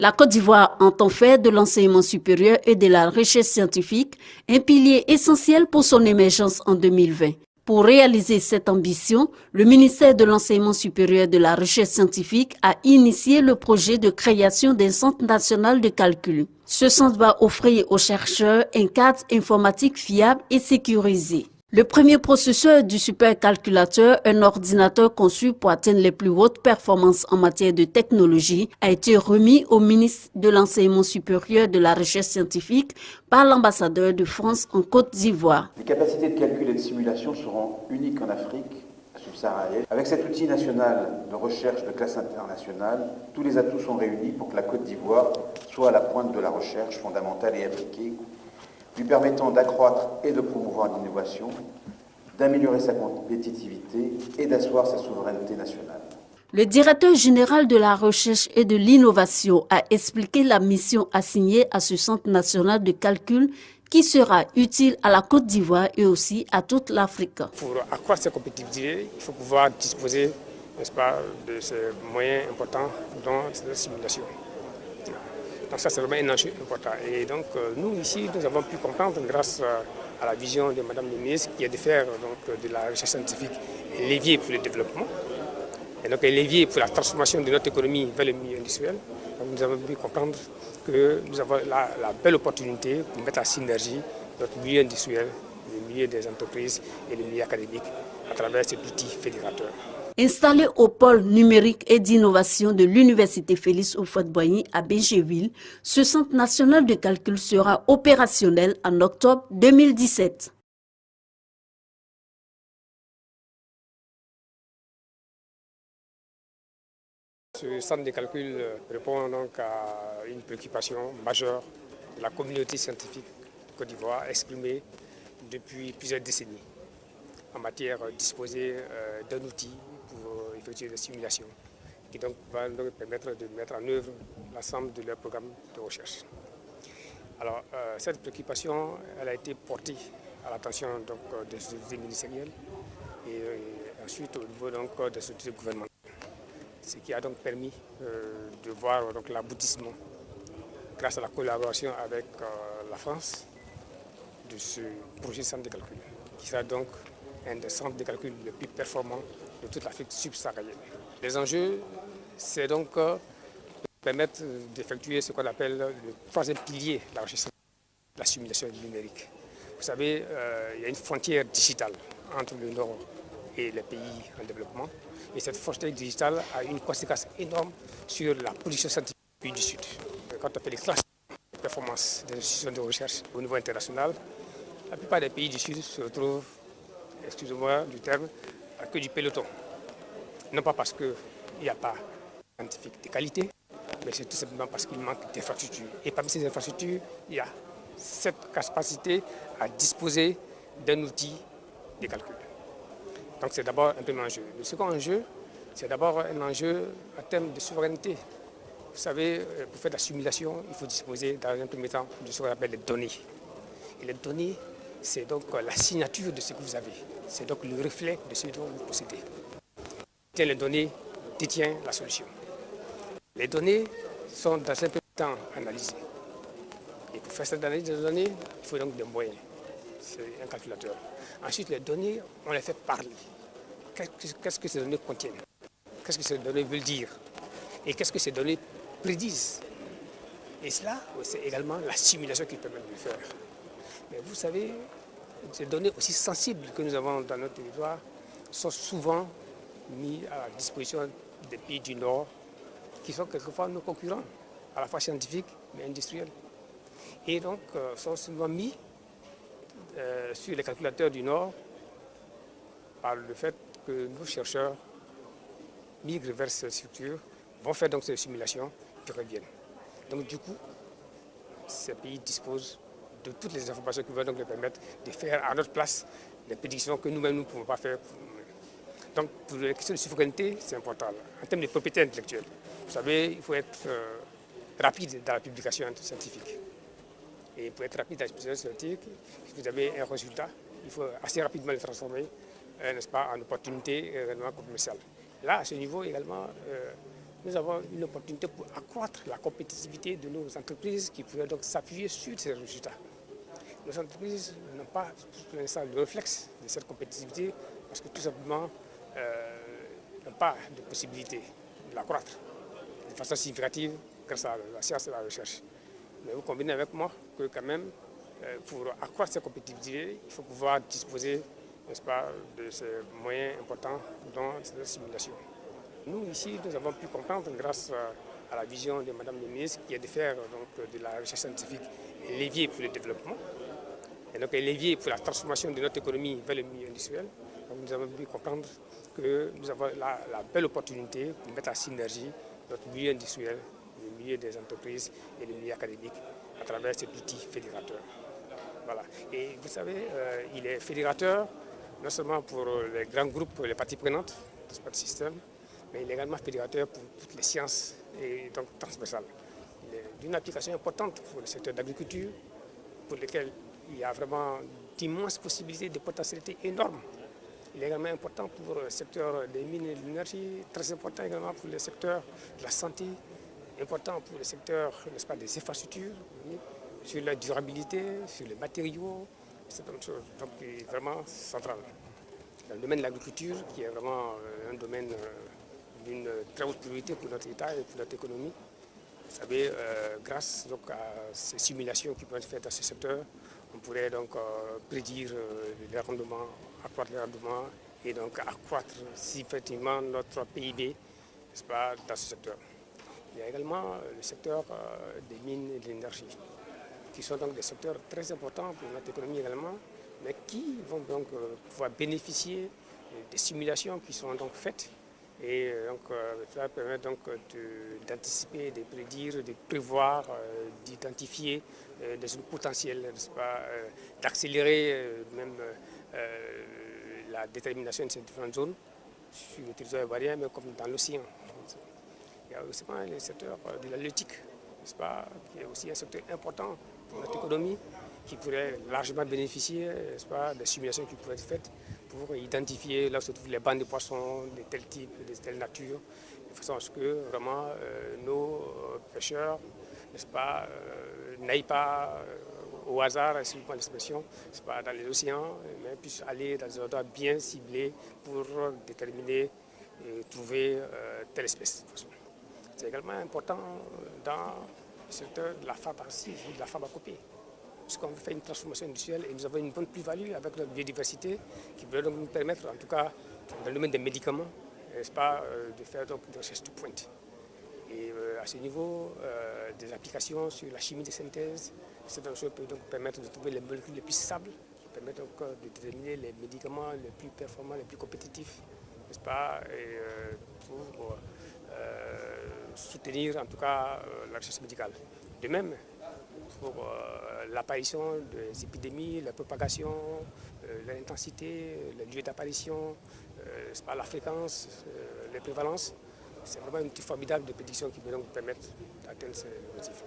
La Côte d'Ivoire entend faire de l'enseignement supérieur et de la recherche scientifique un pilier essentiel pour son émergence en 2020. Pour réaliser cette ambition, le ministère de l'Enseignement supérieur et de la Recherche scientifique a initié le projet de création d'un centre national de calcul. Ce centre va offrir aux chercheurs un cadre informatique fiable et sécurisé. Le premier processeur du supercalculateur, un ordinateur conçu pour atteindre les plus hautes performances en matière de technologie, a été remis au ministre de l'Enseignement supérieur et de la Recherche scientifique par l'ambassadeur de France en Côte d'Ivoire. Les capacités de calcul et de simulation seront uniques en Afrique subsaharienne. Avec cet outil national de recherche de classe internationale, tous les atouts sont réunis pour que la Côte d'Ivoire soit à la pointe de la recherche fondamentale et appliquée, lui permettant d'accroître et de promouvoir l'innovation, d'améliorer sa compétitivité et d'asseoir sa souveraineté nationale. Le directeur général de la recherche et de l'innovation a expliqué la mission assignée à ce centre national de calcul qui sera utile à la Côte d'Ivoire et aussi à toute l'Afrique. Pour accroître sa compétitivité, il faut pouvoir disposer, n'est-ce pas, de ces moyens importants dans la simulation. Donc ça, c'est vraiment un enjeu important. Et donc, nous, ici, nous avons pu comprendre, grâce à la vision de Madame la ministre, qui est de faire donc, de la recherche scientifique un levier pour le développement, et donc un levier pour la transformation de notre économie vers le milieu industriel. Donc, nous avons pu comprendre que nous avons la belle opportunité de mettre en synergie notre milieu industriel, le milieu des entreprises et le milieu académique à travers cet outil fédérateur. Installé au pôle numérique et d'innovation de l'Université Félix Houphouët-Boigny à Bécheville, ce centre national de calcul sera opérationnel en octobre 2017. Ce centre de calcul répond donc à une préoccupation majeure de la communauté scientifique de Côte d'Ivoire exprimée depuis plusieurs décennies en matière de disposer d'un outil pour effectuer des simulations qui donc va leur permettre de mettre en œuvre l'ensemble de leur programme de recherche. Alors cette préoccupation elle a été portée à l'attention des autorités ministérielles et ensuite au niveau donc, des autorités gouvernementales. Ce qui a donc permis de voir l'aboutissement, grâce à la collaboration avec la France, de ce projet de centre de calcul, qui sera donc un des centres de calcul les plus performants de toute l'Afrique subsaharienne. Les enjeux, c'est donc permettre d'effectuer ce qu'on appelle le troisième pilier de la recherche, la simulation numérique. Vous savez, il y a une frontière digitale entre le Nord et les pays en développement. Et cette frontière digitale a une conséquence énorme sur la production scientifique du pays du Sud. Quand on fait les classes de performance des institutions de recherche au niveau international, la plupart des pays du Sud se retrouvent, excusez-moi du terme, à queue du peloton. Non pas parce qu'il n'y a pas de scientifique de qualité, mais c'est tout simplement parce qu'il manque d'infrastructures. Et parmi ces infrastructures, il y a cette capacité à disposer d'un outil de calcul. Donc c'est d'abord un premier enjeu. Le second enjeu, c'est d'abord un enjeu en termes de souveraineté. Vous savez, pour faire de la simulation, il faut disposer dans un premier temps de ce qu'on appelle les données. Et les données, c'est donc la signature de ce que vous avez. C'est donc le reflet de ce dont vous possédez. Les données détient la solution. Les données sont dans un premier temps analysées. Et pour faire cette analyse des données, il faut donc des moyens. C'est un calculateur. Ensuite, les données, on les fait parler. Qu'est-ce que ces données contiennent? Qu'est-ce que ces données veulent dire? Et qu'est-ce que ces données prédisent? Et cela, c'est également la simulation qui permet de le faire. Mais vous savez, ces données aussi sensibles que nous avons dans notre territoire sont souvent mises à la disposition des pays du Nord, qui sont quelquefois nos concurrents, à la fois scientifiques mais industriels. Et donc, sont souvent mis sur les calculateurs du Nord par le fait que nos chercheurs migrent vers ces structures, vont faire donc ces simulations qui reviennent. Donc du coup, ces pays disposent de toutes les informations qui vont donc leur permettre de faire à notre place les prédictions que nous-mêmes nous ne pouvons pas faire. Donc pour la question de souveraineté, c'est important. En termes de propriété intellectuelle, vous savez, il faut être rapide dans la publication scientifique. Et pour être rapide dans la publication scientifique, si vous avez un résultat, il faut assez rapidement le transformer, n'est-ce pas, en opportunité réellement commerciale. Là, à ce niveau également, nous avons une opportunité pour accroître la compétitivité de nos entreprises qui pourraient donc s'appuyer sur ces résultats. Nos entreprises n'ont pas pour l'instant le réflexe de cette compétitivité parce que tout simplement n'ont pas de possibilité de l'accroître de façon significative grâce à la science et la recherche. Mais vous convenez avec moi que quand même, pour accroître cette compétitivité, il faut pouvoir disposer, n'est-ce pas, de ces moyens importants dans cette simulation. Nous, ici, nous avons pu comprendre, grâce à la vision de Mme la ministre, qui est de faire donc, de la recherche scientifique un levier pour le développement, et donc un levier pour la transformation de notre économie vers le milieu industriel. Donc, nous avons pu comprendre que nous avons la belle opportunité de mettre en synergie notre milieu industriel, le milieu des entreprises et le milieu académique à travers cet outil fédérateur. Voilà. Et vous savez, il est fédérateur non seulement pour les grands groupes, les parties prenantes de ce système, mais il est également fédérateur pour toutes les sciences et donc transversal. Il est d'une application importante pour le secteur d'agriculture, pour lequel il y a vraiment d'immenses possibilités, de potentialités énormes. Il est également important pour le secteur des mines et de l'énergie, très important également pour le secteur de la santé, important pour le secteur, n'est-ce pas, des infrastructures, sur la durabilité, sur les matériaux, c'est une chose donc, qui est vraiment centrale. Dans le domaine de l'agriculture, qui est vraiment un domaine d'une très haute priorité pour notre État et pour notre économie. Vous savez, grâce donc, à ces simulations qui peuvent être faites dans ce secteur, on pourrait donc prédire les rendements, accroître les rendements et donc accroître significativement notre PIB, n'est-ce pas, dans ce secteur. Il y a également le secteur des mines et de l'énergie, qui sont donc des secteurs très importants pour notre économie également, mais qui vont donc pouvoir bénéficier des simulations qui sont donc faites. Et donc, ça permet donc d'anticiper, de prédire, de prévoir, d'identifier des zones potentielles, n'est-ce pas, d'accélérer même la détermination de ces différentes zones sur le territoire ivoirien, mais comme dans l'océan. Il y a aussi le secteur de l'halieutique, n'est-ce pas, qui est aussi un secteur important pour notre économie, qui pourrait largement bénéficier, n'est-ce pas, des simulations qui pourraient être faites pour identifier là où se trouvent les bancs de poissons de tel type, de telle nature, de façon à ce que vraiment nos pêcheurs, n'est-ce pas, n'aillent pas au hasard, si vous prenez l'expression, n'est-ce pas, dans les océans, mais puissent aller dans des endroits bien ciblés pour déterminer et trouver telle espèce. C'est également important dans le secteur de la pharmacie ou de la pharmacopée, puisqu'on fait une transformation industrielle et nous avons une bonne plus-value avec notre biodiversité qui peut donc nous permettre, en tout cas dans le domaine des médicaments, n'est-ce pas, de faire donc des recherches de pointe. Et à ce niveau, des applications sur la chimie de synthèse, cette chose peut donc permettre de trouver les molécules les plus stables, qui permettent donc de déterminer les médicaments les plus performants, les plus compétitifs, n'est-ce pas, et pour soutenir en tout cas la recherche médicale. De même, pour l'apparition des épidémies, la propagation, l'intensité, les lieux d'apparition, la fréquence, les prévalences. C'est vraiment une outil formidable de prédiction qui peut donc permettre d'atteindre ces objectifs.